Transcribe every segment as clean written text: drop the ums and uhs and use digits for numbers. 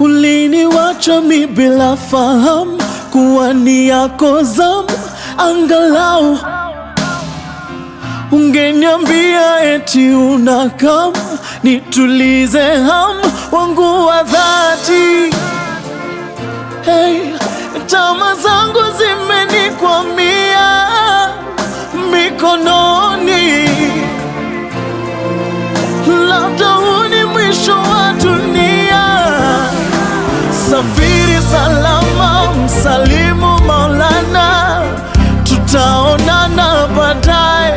Uliniwacha mi bila fahamu kuwa ni yako zamu. Angalau ungeniambia eti unakam, nitulize hamu wangu wa dhati. Hey, tama zangu zimenikwamia mikononi, labda huu ni mwisho wa dunia. Safiri salama, msalimu Maulana, tutaonana baadaye.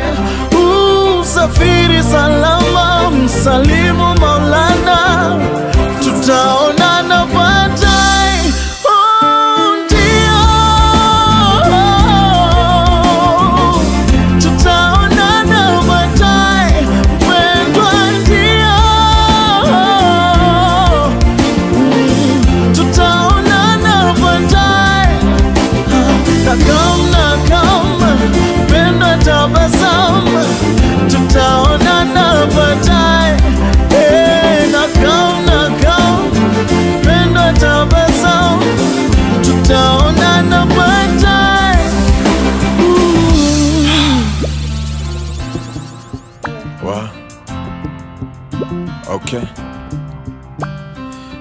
Safiri salama, msalimu Maulana, tutaonana baadaye. Ndio, tutaonana baadaye mpendwa, ndio, tutaonana baadaye. Nakam, mpendwa, tabasamu, tutaonana baadaye. Nakam, mpendwa, tabasamu, tutaonana baadaye. Wow. Okay.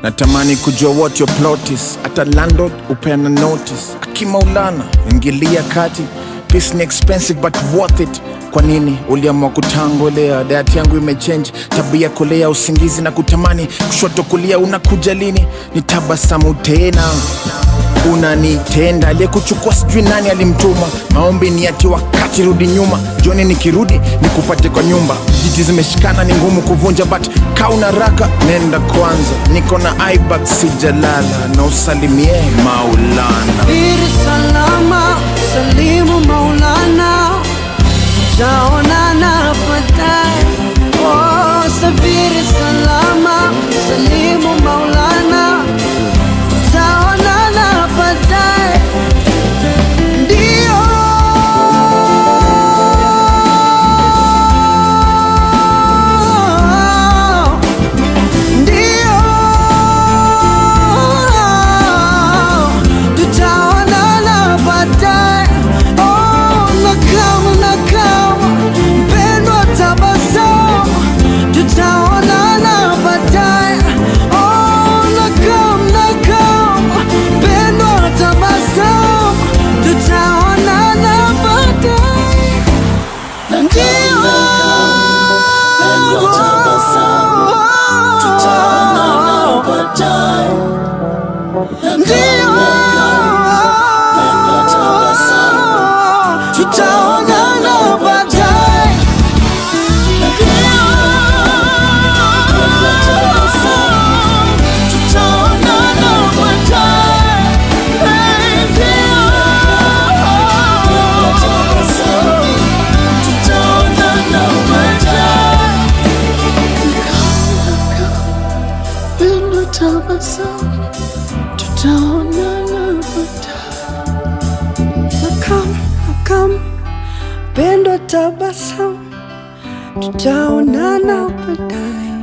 Natamani kujua what your plot is. Ata landlord upeana notice. Akimaulana ingilia kati. Peace ni expensive but worth it. Kwa nini uliamua kutangolea? Diet yangu imechange, tabia kolea, usingizi na kutamani, kushoto kulia, unakuja lini? Nitabasamu tena, unanitenda. Aliyekuchukua sijui nani alimtuma, maombi ni ati wakati rudi nyuma. Jioni nikirudi nikupate kwa nyumba, jiti zimeshikana ni ngumu kuvunja, but kauna raka nenda kwanza. Niko na iBag sijalala, na usalimie Maulana. Safiri salama, salimu Maulana, tutaonana baadaye. Oh, safiri salama, salimu Maulana, tutaonana baadaye. Ndio, ndio, tutaonana baadaye. Oh, nakam, mpendwa, tabasamu, tutaonana baadaye. Oh, nakam, mpendwa, tabasamu, tutaonana baadaye. Ndio, Mpendwa, tabasamu, tutaonana baadaye. ndio, Mpendwa, tabasamu, tutaonana baadaye. Nakam, mpendwa, tabasamu, tutaonana baadaye.